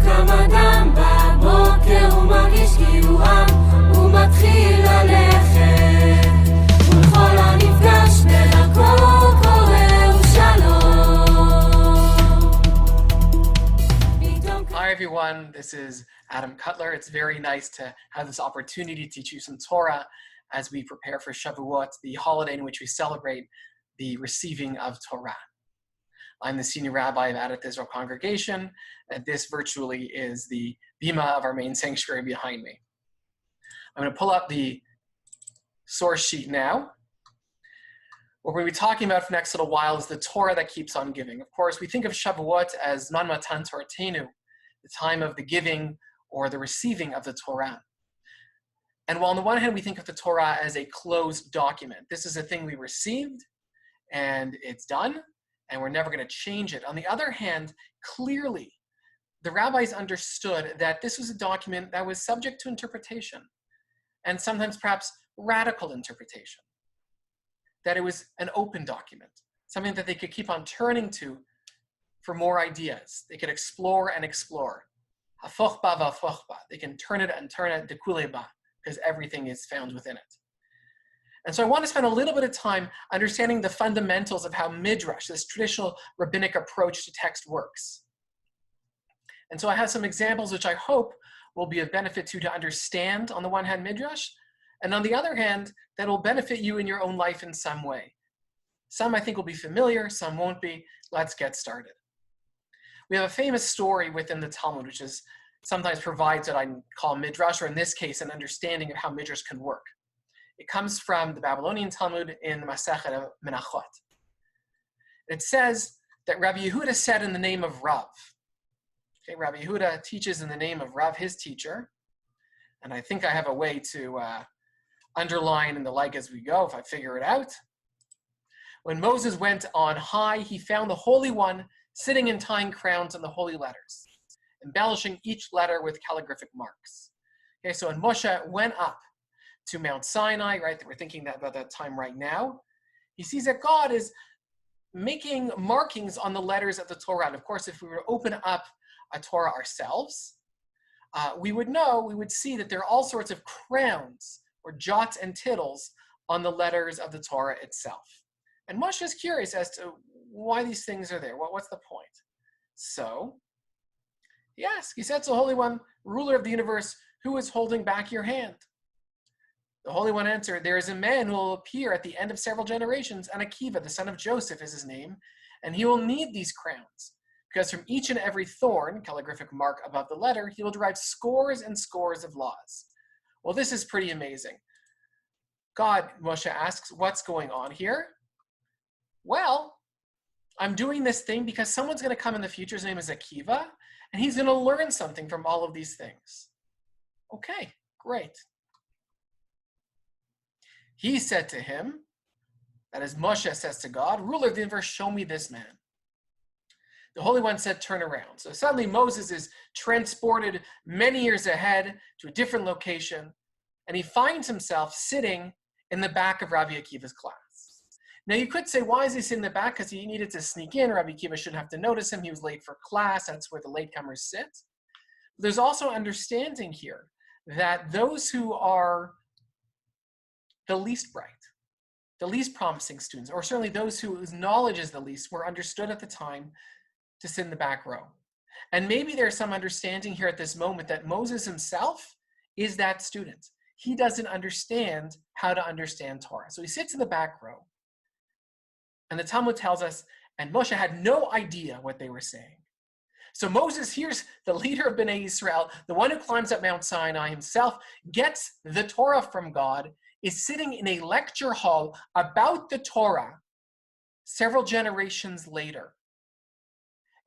קם אדם בבוקר ומרגיש כי הוא עם, הוא מתחיל ללכת, ולכל הנפגש בדרכו קורא ושלום. Hi everyone, this is Adam Cutler. It's very nice to have this opportunity to teach you some Torah as we prepare for Shavuot, the holiday in which we celebrate the receiving of Torah. I'm the senior rabbi of Adath Israel congregation, and this virtually is the bima of our main sanctuary behind me. I'm going to pull up the source sheet now. What we're going to be talking about for the next little while is the Torah that keeps on giving. Of course, we think of Shavuot as Man Matan Toratenu, the time of the giving or the receiving of the Torah. And while on the one hand we think of the Torah as a closed document, this is a thing we received and it's done and we're never going to change it. On the other hand, clearly the rabbis understood that this was a document that was subject to interpretation and sometimes perhaps radical interpretation, that it was an open document, something that they could keep on turning to for more ideas. They could explore and explore. Hafoch ba v'hafoch ba. They can turn it and turn it dekule ba, because everything is found within it. And so I want to spend a little bit of time understanding the fundamentals of how Midrash, this traditional rabbinic approach to text, works. And so I have some examples which I hope will be of benefit to you to understand, on the one hand, Midrash, and on the other hand, that will benefit you in your own life in some way. Some I think will be familiar, some won't be. Let's get started. We have a famous story within the Talmud, which is sometimes provides what I call Midrash, or in this case, an understanding of how Midrash can work. It comes from the Babylonian Talmud in the Masechet of Menachot. It says that Rabbi Yehuda said in the name of Rav. Okay, Rabbi Yehuda teaches in the name of Rav, his teacher, and I think I have a way to underline and the like as we go, if I figure it out. When Moses went on high, he found the Holy One sitting and tying crowns on the holy letters, embellishing each letter with calligraphic marks. Okay, so when Moshe went up to Mount Sinai, right, we're thinking about that time right now, he sees that God is making markings on the letters of the Torah. And of course, if we were to open up a Torah ourselves, we would see that there are all sorts of crowns or jots and tittles on the letters of the Torah itself. And Moshe is curious as to why these things are there. What's the point? So he asks, he said to the Holy One, ruler of the universe, who is holding back your hand? The Holy One answered, there is a man who will appear at the end of several generations, and Akiva, the son of Joseph is his name, and he will need these crowns, because from each and every thorn, calligraphic mark above the letter, he will derive scores and scores of laws. Well, this is pretty amazing. God, Moshe asks, what's going on here? Well, I'm doing this thing because someone's going to come in the future, his name is Akiva, and he's going to learn something from all of these things. Okay, great. He said to him, that is Moshe says to God, ruler of the universe, show me this man. The Holy One said, turn around. So suddenly Moses is transported many years ahead to a different location, and he finds himself sitting in the back of Rabbi Akiva's class. Now you could say, why is he sitting in the back? Because he needed to sneak in. Rabbi Akiva shouldn't have to notice him. He was late for class. That's where the latecomers sit. But there's also understanding here that those who are the least bright, the least promising students, or certainly those whose knowledge is the least, were understood at the time to sit in the back row. And maybe there's some understanding here at this moment that Moses himself is that student. He doesn't understand how to understand Torah. So he sits in the back row. And the Talmud tells us, and Moshe had no idea what they were saying. So Moses hears the leader of Bnei Israel, the one who climbs up Mount Sinai himself, gets the Torah from God, is sitting in a lecture hall about the Torah several generations later.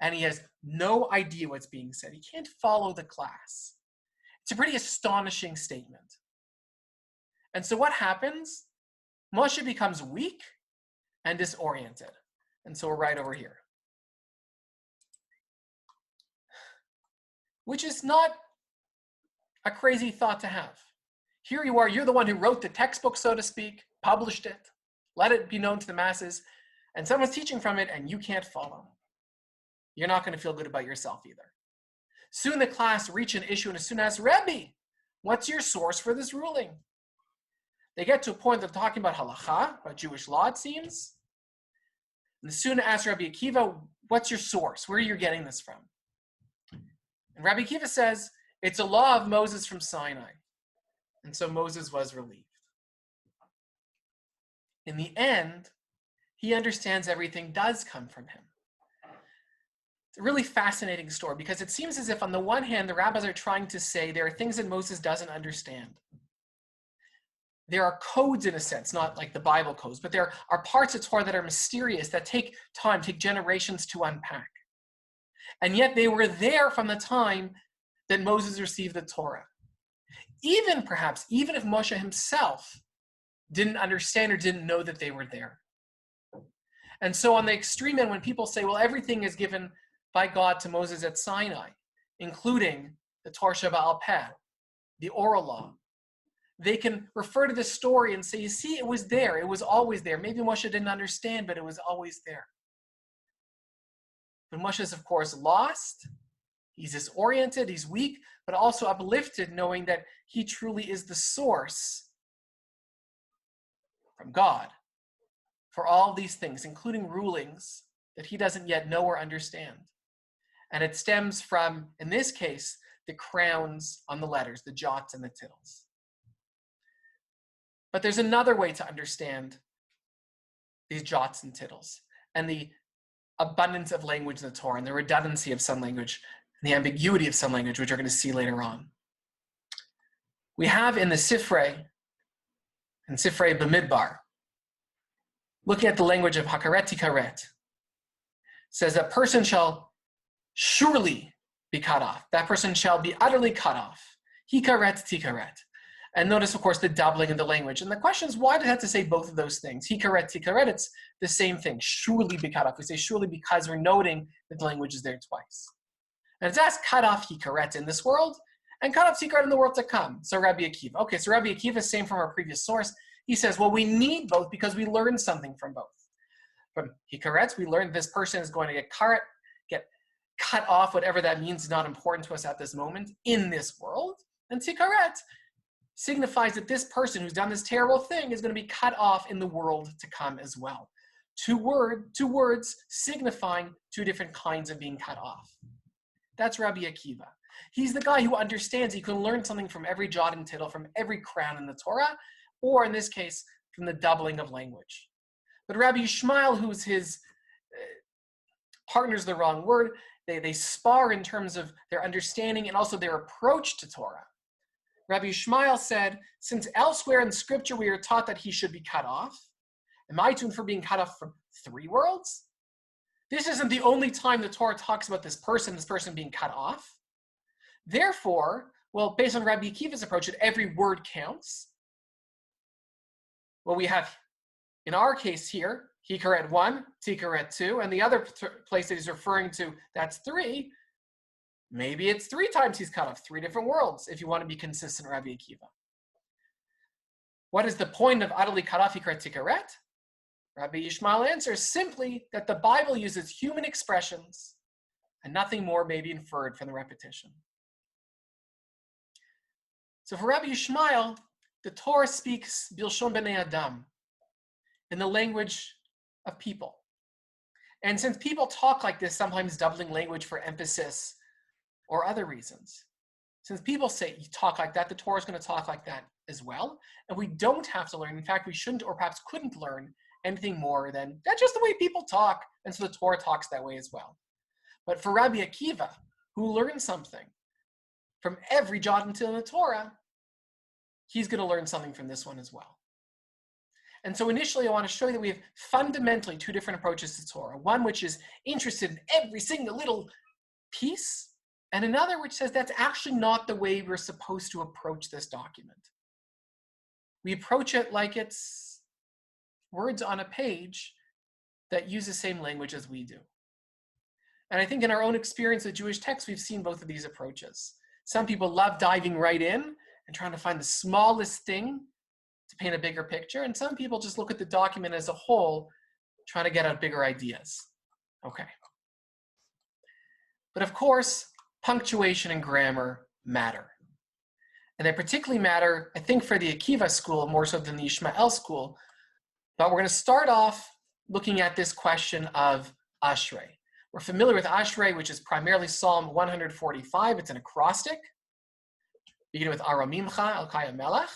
And he has no idea what's being said. He can't follow the class. It's a pretty astonishing statement. And so what happens? Moshe becomes weak and disoriented. And so we're right over here. Which is not a crazy thought to have. Here you are, you're the one who wrote the textbook, so to speak, published it, let it be known to the masses, and someone's teaching from it and you can't follow. You're not going to feel good about yourself either. Soon the class reach an issue and as soon as Rebbe, what's your source for this ruling? They get to a point they're talking about halacha, about Jewish law, it seems. And the student asks Rabbi Akiva, what's your source? Where are you getting this from? And Rabbi Akiva says, it's a law of Moses from Sinai. And so Moses was relieved. In the end, he understands everything does come from him. It's a really fascinating story because it seems as if on the one hand, the rabbis are trying to say there are things that Moses doesn't understand. There are codes in a sense, not like the Bible codes, but there are parts of Torah that are mysterious, that take time, take generations to unpack. And yet they were there from the time that Moses received the Torah. Even perhaps, even if Moshe himself didn't understand or didn't know that they were there. And so on the extreme end, when people say, well, everything is given by God to Moses at Sinai, including the Torah Sheba'al Peh, the oral law, they can refer to this story and say, you see, it was there. It was always there. Maybe Moshe didn't understand, but it was always there. But Moshe is, of course, lost. He's disoriented. He's weak, but also uplifted, knowing that he truly is the source from God for all these things, including rulings that he doesn't yet know or understand. And it stems from, in this case, the crowns on the letters, the jots and the tittles. But there's another way to understand these jots and tittles and the abundance of language in the Torah and the redundancy of some language and the ambiguity of some language, which we're going to see later on. We have in the Sifrei B'midbar, looking at the language of Hakaret Tikaret, says that person shall surely be cut off. That person shall be utterly cut off. Hikaret Tikaret. And notice, of course, the doubling of the language. And the question is, why does it have to say both of those things? Hikaret, tikaret, it's the same thing. Surely be cut off. We say surely because we're noting that the language is there twice. And it's asked cut off hikaret in this world and cut off tikaret in the world to come. So Rabbi Akiva. Okay, so Rabbi Akiva is same from our previous source. He says, well, we need both because we learn something from both. From hikaret, we learned this person is going to get cut off, whatever that means is not important to us at this moment in this world. And tikaret signifies that this person who's done this terrible thing is going to be cut off in the world to come as well. Two words signifying two different kinds of being cut off. That's Rabbi Akiva. He's the guy who understands he can learn something from every jot and tittle, from every crown in the Torah, or in this case, from the doubling of language. But Rabbi Yishmael, who's his partner's the wrong word, they spar in terms of their understanding and also their approach to Torah. Rabbi Yishmael said, since elsewhere in Scripture we are taught that he should be cut off, am I tuned for being cut off from three worlds? This isn't the only time the Torah talks about this person being cut off. Therefore, well, based on Rabbi Akiva's approach, that every word counts. Well, we have, in our case here, hikaret 1, tikaret 2, and the other place that he's referring to, that's 3. Maybe it's 3 times he's cut off, 3 different worlds, if you want to be consistent, Rabbi Akiva. What is the point of utterly cut off hikaret tikaret? Rabbi Yishmael answers simply that the Bible uses human expressions and nothing more may be inferred from the repetition. So for Rabbi Yishmael, the Torah speaks bilshon b'nei Adam, in the language of people. And since people talk like this, sometimes doubling language for emphasis or other reasons, since people say you talk like that, the Torah is going to talk like that as well. And we don't have to learn. In fact, we shouldn't or perhaps couldn't learn anything more than that's just the way people talk. And so the Torah talks that way as well. But for Rabbi Akiva, who learned something from every jot and tittle in the Torah, he's going to learn something from this one as well. And so initially, I want to show you that we have fundamentally 2 different approaches to Torah. One which is interested in every single little piece, and another which says that's actually not the way we're supposed to approach this document. We approach it like it's words on a page that use the same language as we do. And I think in our own experience with Jewish texts, we've seen both of these approaches. Some people love diving right in and trying to find the smallest thing to paint a bigger picture. And some people just look at the document as a whole, trying to get out bigger ideas. Okay. But of course, punctuation and grammar matter. And they particularly matter, I think, for the Akiva school more so than the Ishmael school. But we're going to start off looking at this question of Ashrei. We're familiar with Ashrei, which is primarily Psalm 145. It's an acrostic, beginning with Aramimcha, El Melech,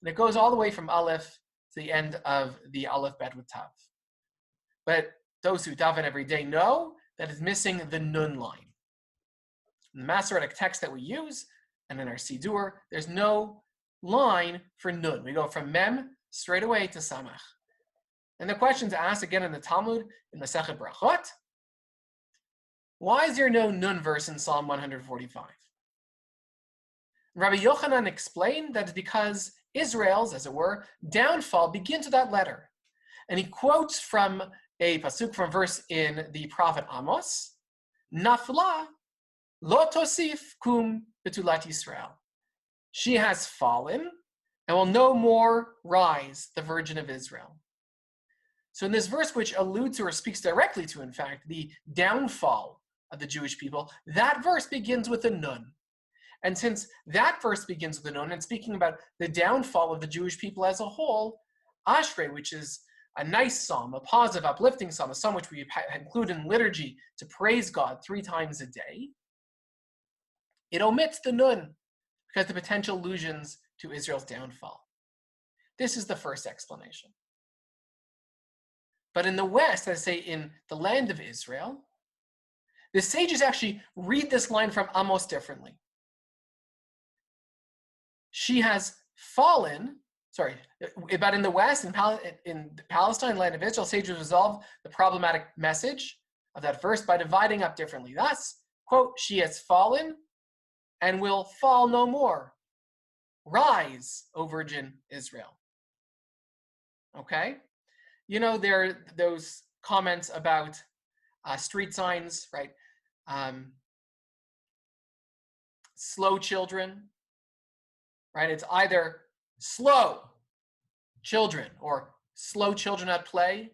and it goes all the way from Aleph to the end of the Aleph Bet with Tav. But those who daven every day know that it's missing the Nun line. In the Masoretic text that we use, and in our Sidur, there's no line for Nun. We go from Mem straight away to Samach. And the question's asked again in the Talmud, in the Masechet Brachot, why is there no Nun verse in Psalm 145? Rabbi Yochanan explained that it's because Israel's, as it were, downfall begins with that letter. And he quotes from a pasuk from verse in the prophet Amos, Nafla lo tosif kum betulat Yisrael. She has fallen and will no more rise, the Virgin of Israel. So in this verse, which alludes to or speaks directly to, in fact, the downfall of the Jewish people, that verse begins with a nun. And since that verse begins with a nun and speaking about the downfall of the Jewish people as a whole, Ashrei, which is a nice psalm, a positive, uplifting psalm, a psalm which we include in liturgy to praise God 3 times a day, it omits the nun because of the potential allusions to Israel's downfall. This is the first explanation. But in the West, as I say, in the land of Israel, the sages actually read this line from Amos differently. She has fallen, but in the West, in Palestine, land of Israel, sages resolve the problematic message of that verse by dividing up differently. Thus, quote, she has fallen and will fall no more. Rise, O Virgin Israel. Okay? You know, there are those comments about street signs, right? Slow children, right? It's either slow children or slow children at play,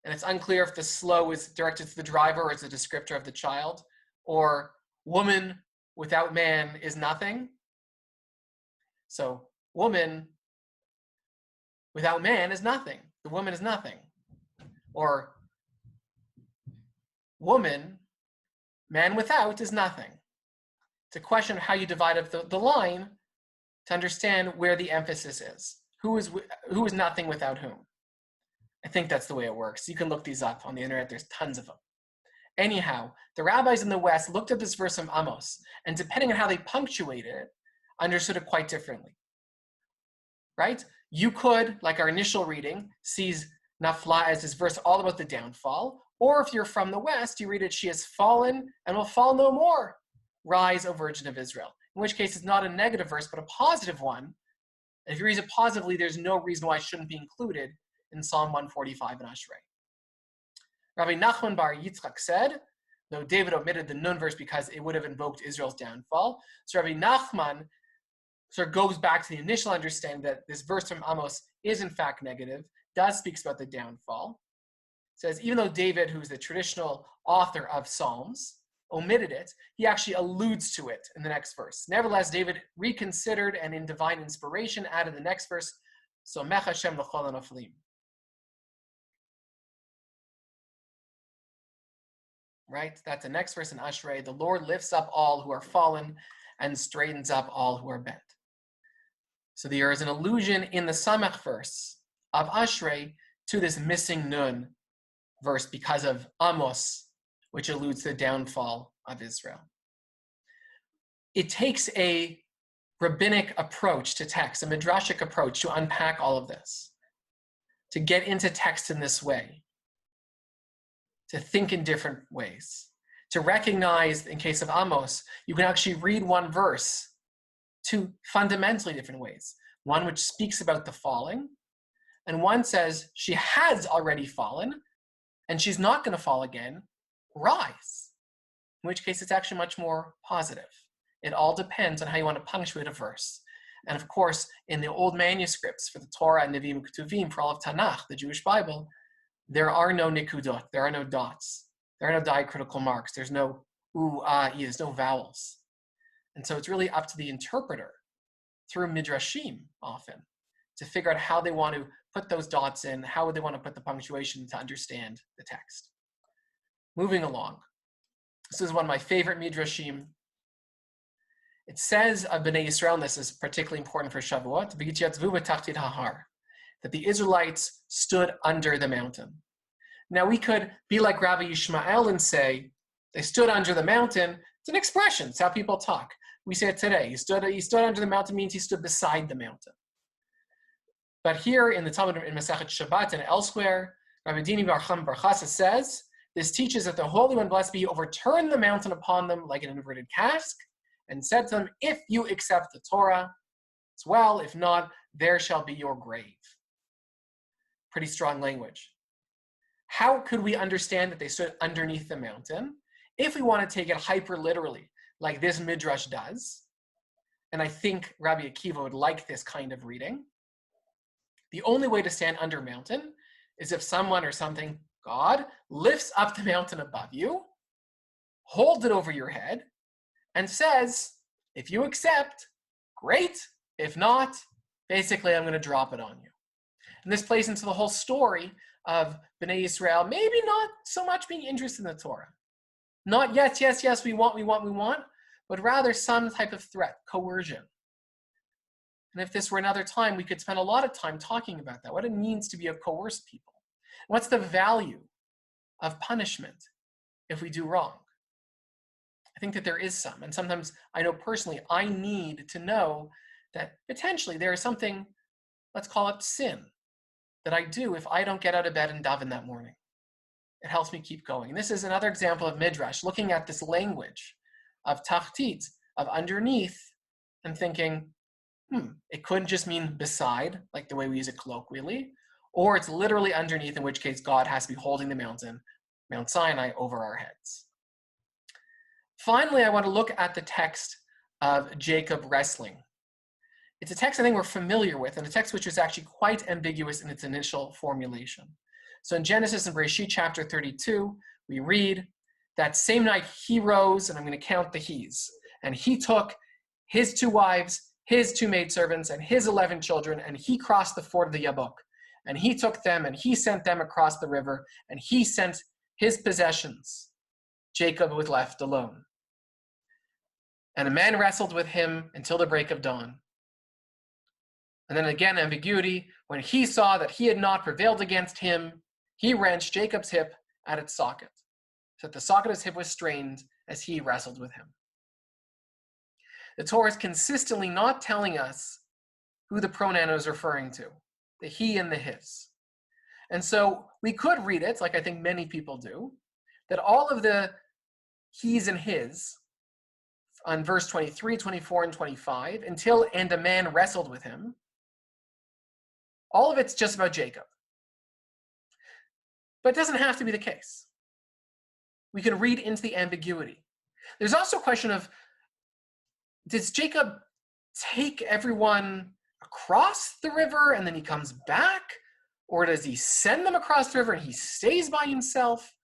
and it's unclear if the slow is directed to the driver or is a descriptor of the child, or woman without man is nothing. So woman without man is nothing. The woman is nothing. Or woman, man without is nothing. It's a question of how you divide up the line to understand where the emphasis is. Who is nothing without whom? I think that's the way it works. You can look these up on the internet. There's tons of them. Anyhow, the rabbis in the West looked at this verse from Amos, and depending on how they punctuated it, understood it quite differently. Right? You could, like our initial reading, sees Nafla as this verse all about the downfall, or if you're from the West, you read it, she has fallen and will fall no more. Rise, O Virgin of Israel. In which case, it's not a negative verse, but a positive one. And if you read it positively, there's no reason why it shouldn't be included in Psalm 145 in Ashrei. Rabbi Nachman bar Yitzchak said, though David omitted the Nun verse because it would have invoked Israel's downfall, so Rabbi Nachman sort of goes back to the initial understanding that this verse from Amos is in fact negative, does speaks about the downfall. Says even though David, who's the traditional author of Psalms, omitted it, he actually alludes to it in the next verse. Nevertheless, David reconsidered and in divine inspiration added the next verse, so Mech Hashem l'chol hanoflim. Right? That's the next verse in Ashrei. The Lord lifts up all who are fallen and straightens up all who are bent. So there is an allusion in the Samach verse of Ashrei to this missing Nun verse because of Amos, which alludes to the downfall of Israel. It takes a rabbinic approach to text, a midrashic approach to unpack all of this, to get into text in this way, to think in different ways, to recognize, in case of Amos, you can actually read one verse 2 fundamentally different ways. One which speaks about the falling, and one says she has already fallen, and she's not going to fall again, rise. In which case it's actually much more positive. It all depends on how you want to punctuate a verse. And of course, in the old manuscripts for the Torah and Nevi'im and Ketuvim, for all of Tanakh, the Jewish Bible, there are no nikudot, there are no dots, there are no diacritical marks, there's no there's no vowels. And so it's really up to the interpreter through midrashim often to figure out how they want to put those dots in, how would they want to put the punctuation to understand the text. Moving along. This is one of my favorite midrashim. It says of Bnei Yisrael, and this is particularly important for Shavuot, that the Israelites stood under the mountain. Now we could be like Rabbi Yishmael and say, they stood under the mountain. It's an expression, it's how people talk. We say it today, he stood under the mountain means he stood beside the mountain. But here in the Talmud in Masechet Shabbat and elsewhere, Rabbi Dini Bar Cham Bar Chassid says, this teaches that the Holy One, blessed be, overturned the mountain upon them like an inverted cask, and said to them, if you accept the Torah, it's well, if not, there shall be your grave. Pretty strong language. How could we understand that they stood underneath the mountain? If we want to take it hyper literally, like this midrash does, and I think Rabbi Akiva would like this kind of reading, the only way to stand under a mountain is if someone or something, God, lifts up the mountain above you, holds it over your head, and says, if you accept, great. If not, basically I'm going to drop it on you. And this plays into the whole story of Bnei Yisrael, maybe not so much being interested in the Torah. Not yes, we want, but rather some type of threat, coercion. And if this were another time, we could spend a lot of time talking about that, what it means to be a coerced people. What's the value of punishment if we do wrong? I think that there is some. And sometimes I know personally, I need to know that potentially there is something, let's call it sin, that I do if I don't get out of bed and daven that morning. It helps me keep going. And this is another example of midrash, looking at this language of tachtit, of underneath, and thinking, it couldn't just mean beside, like the way we use it colloquially, or it's literally underneath, in which case God has to be holding the mountain, Mount Sinai, over our heads. Finally, I want to look at the text of Jacob wrestling. It's a text I think we're familiar with, and a text which is actually quite ambiguous in its initial formulation. So in Genesis and Bereshit chapter 32, we read, that same night he rose, and I'm going to count the he's, and he took his 2 wives, his 2 maidservants, and his 11 children, and he crossed the ford of the Yabok. And he took them, and he sent them across the river, and he sent his possessions. Jacob was left alone. And a man wrestled with him until the break of dawn. And then again, ambiguity. When he saw that he had not prevailed against him, he wrenched Jacob's hip at its socket, so that the socket of his hip was strained as he wrestled with him. The Torah is consistently not telling us who the pronoun is referring to, the he and the his. And so we could read it, like I think many people do, that all of the he's and his on verse 23, 24, and 25, until and a man wrestled with him, all of it's just about Jacob. But it doesn't have to be the case. We can read into the ambiguity. There's also a question of, does Jacob take everyone across the river and then he comes back? Or does he send them across the river and he stays by himself?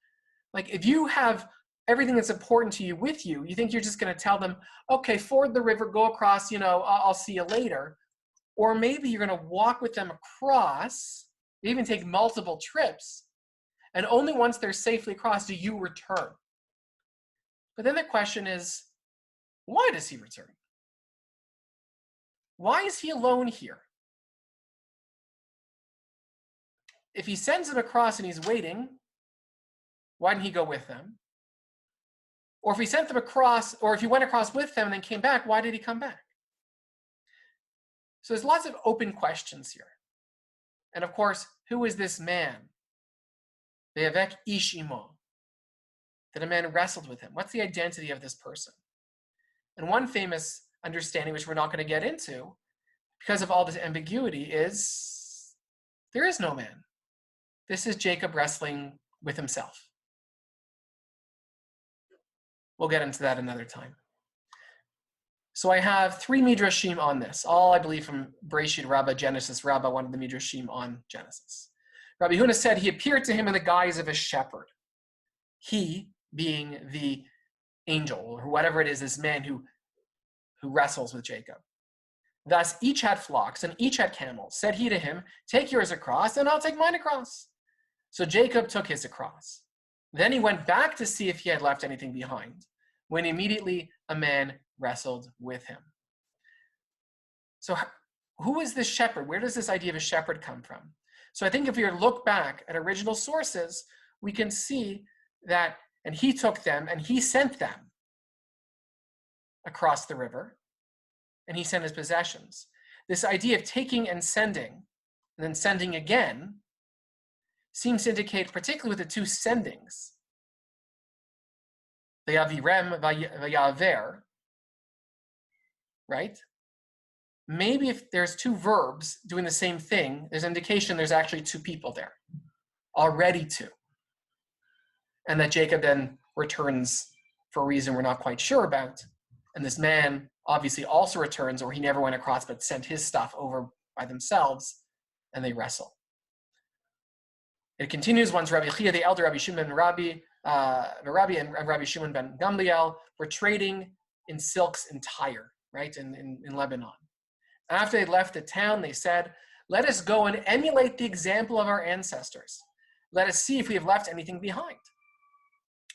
Like, if you have everything that's important to you with you, you think you're just going to tell them, okay, ford the river, go across, I'll see you later. Or maybe you're going to walk with them across, even take multiple trips, and only once they're safely across do you return. But then the question is, why does he return? Why is he alone here? If he sends them across and he's waiting, why didn't he go with them? Or if he sent them across, or if he went across with them and then came back, why did he come back? So there's lots of open questions here. And of course, who is this man? Ve'avek ish imo, that a man wrestled with him. What's the identity of this person? And one famous understanding, which we're not going to get into, because of all this ambiguity, is there is no man. This is Jacob wrestling with himself. We'll get into that another time. So I have 3 midrashim on this, all I believe from Bereshit Rabbah, Genesis Rabbah, one of the midrashim on Genesis. Rabbi Huna said he appeared to him in the guise of a shepherd. He being the angel, or whatever it is, this man who wrestles with Jacob. Thus each had flocks and each had camels. Said he to him, take yours across and I'll take mine across. So Jacob took his across. Then he went back to see if he had left anything behind, when immediately a man wrestled with him. So who is this shepherd? Where does this idea of a shepherd come from? So I think if we look back at original sources, we can see that, and he took them and he sent them across the river, and he sent his possessions. This idea of taking and then sending again, seems to indicate, particularly with the two sendings, Vayavirem, Vayaver, right? Maybe if there's two verbs doing the same thing, there's an indication there's actually two people there, already two. And that Jacob then returns for a reason we're not quite sure about. And this man obviously also returns, or he never went across but sent his stuff over by themselves, and they wrestle. It continues once Rabbi Chia, the elder Rabbi Shimon and Rabbi Shimon ben Gamliel were trading in silks in Tyre, right, in Lebanon. After they left the town, they said, let us go and emulate the example of our ancestors. Let us see if we have left anything behind.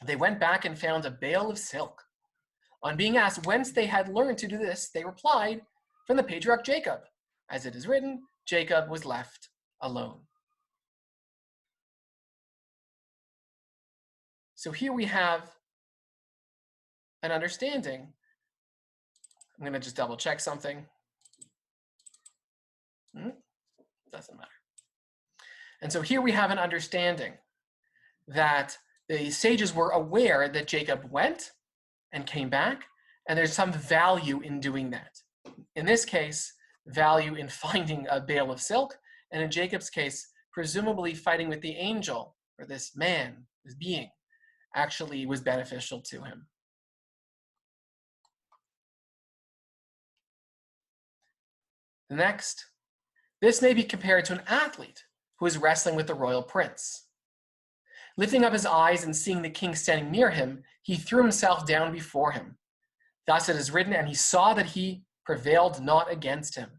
They went back and found a bale of silk. On being asked whence they had learned to do this, they replied, from the patriarch Jacob. As it is written, Jacob was left alone. So here we have an understanding. I'm going to just double check something. Doesn't matter. And so here we have an understanding that the sages were aware that Jacob went and came back, and there's some value in doing that. In this case, value in finding a bale of silk, and in Jacob's case, presumably fighting with the angel, or this man, this being, actually was beneficial to him. Next, this may be compared to an athlete who is wrestling with the royal prince. Lifting up his eyes and seeing the king standing near him, he threw himself down before him. Thus it is written, and he saw that he prevailed not against him.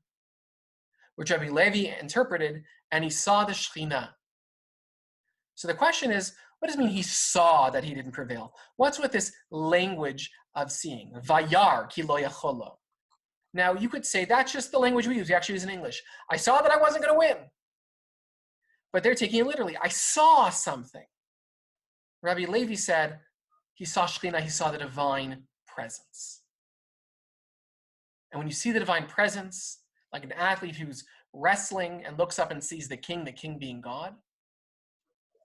Which Rabbi Levi interpreted, and he saw the Shekhinah. So the question is, what does it mean he saw that he didn't prevail? What's with this language of seeing? Vayar ki lo yacholo. Now you could say that's just the language we use. We actually use in English. I saw that I wasn't going to win. But they're taking it literally. I saw something. Rabbi Levi said he saw Shekhinah, he saw the divine presence. And when you see the divine presence, like an athlete who's wrestling and looks up and sees the king being God,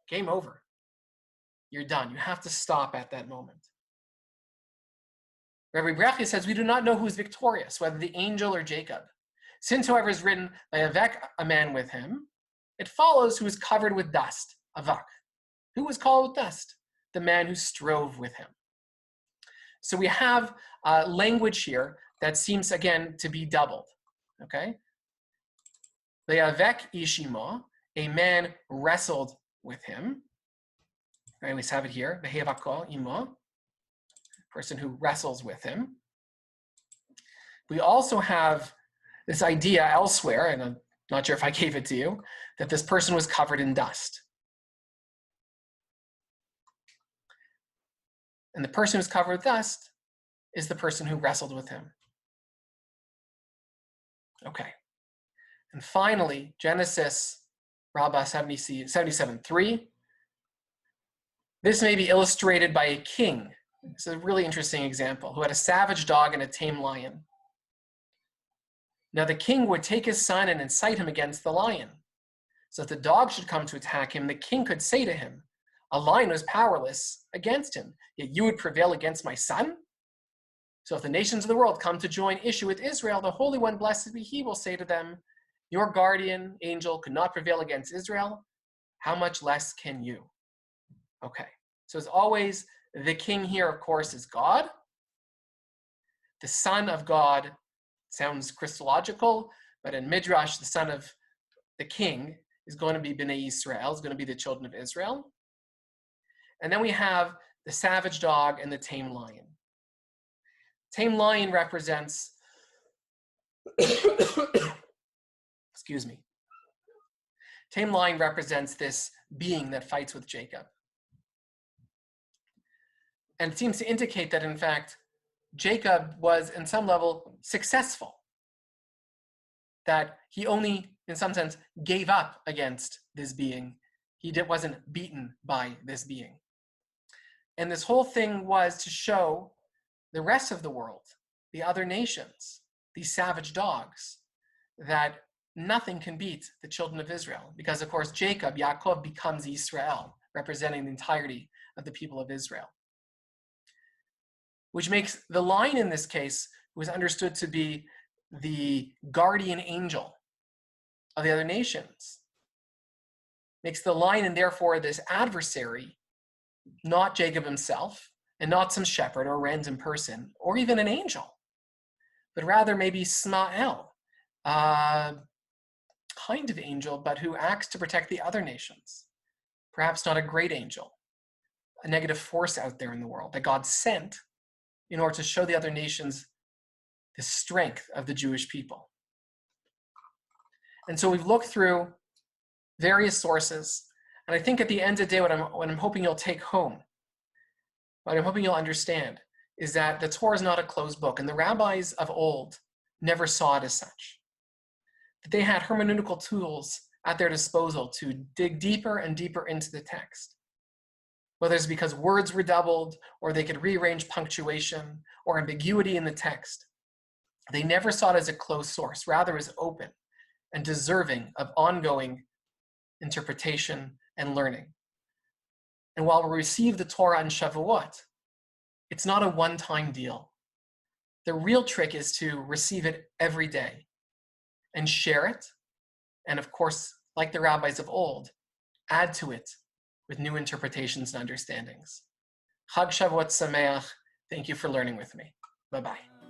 game over. You're done. You have to stop at that moment. Rabbi Brechi says, we do not know who is victorious, whether the angel or Jacob. Since, however, is written, Vayavek a man with him, it follows who is covered with dust, avak. Who was called with dust? The man who strove with him. So we have language here that seems, again, to be doubled. Okay? Vayavek ishimo, a man wrestled with him. I always have it here. Vehevako imo, person who wrestles with him. We also have this idea elsewhere, and I'm not sure if I gave it to you, that this person was covered in dust. And the person who's covered with dust is the person who wrestled with him. Okay. And finally, Genesis Rabbah 77:3. This may be illustrated by a king. It's a really interesting example, who had a savage dog and a tame lion. Now the king would take his son and incite him against the lion. So if the dog should come to attack him, the king could say to him, a lion was powerless against him, yet you would prevail against my son? So if the nations of the world come to join issue with Israel, the Holy One, blessed be he, will say to them, your guardian angel could not prevail against Israel. How much less can you? Okay, so as always, the king here, of course, is God. The son of God sounds Christological, but in Midrash, the son of the king is going to be Bnei Yisrael, is going to be the children of Israel. And then we have the savage dog and the tame lion. Tame lion represents, excuse me. Tame lion represents this being that fights with Jacob. And it seems to indicate that, in fact, Jacob was, in some level, successful. That he only, in some sense, gave up against this being. He wasn't beaten by this being. And this whole thing was to show the rest of the world, the other nations, these savage dogs, that nothing can beat the children of Israel. Because, of course, Jacob, Yaakov, becomes Israel, representing the entirety of the people of Israel. Which makes the lion in this case, who is understood to be the guardian angel of the other nations, makes the lion and therefore this adversary, not Jacob himself, and not some shepherd or random person, or even an angel, but rather maybe Smael, kind of angel, but who acts to protect the other nations. Perhaps not a great angel, a negative force out there in the world that God sent in order to show the other nations the strength of the Jewish people. And so we've looked through various sources, and I think at the end of the day, what I'm hoping you'll take home, what I'm hoping you'll understand, is that the Torah is not a closed book, and the rabbis of old never saw it as such. That they had hermeneutical tools at their disposal to dig deeper and deeper into the text. Whether it's because words were doubled, or they could rearrange punctuation, or ambiguity in the text. They never saw it as a closed source, rather as open and deserving of ongoing interpretation and learning. And while we receive the Torah on Shavuot, it's not a one-time deal. The real trick is to receive it every day and share it. And of course, like the rabbis of old, add to it with new interpretations and understandings. Chag Shavuot Sameach. Thank you for learning with me. Bye-bye.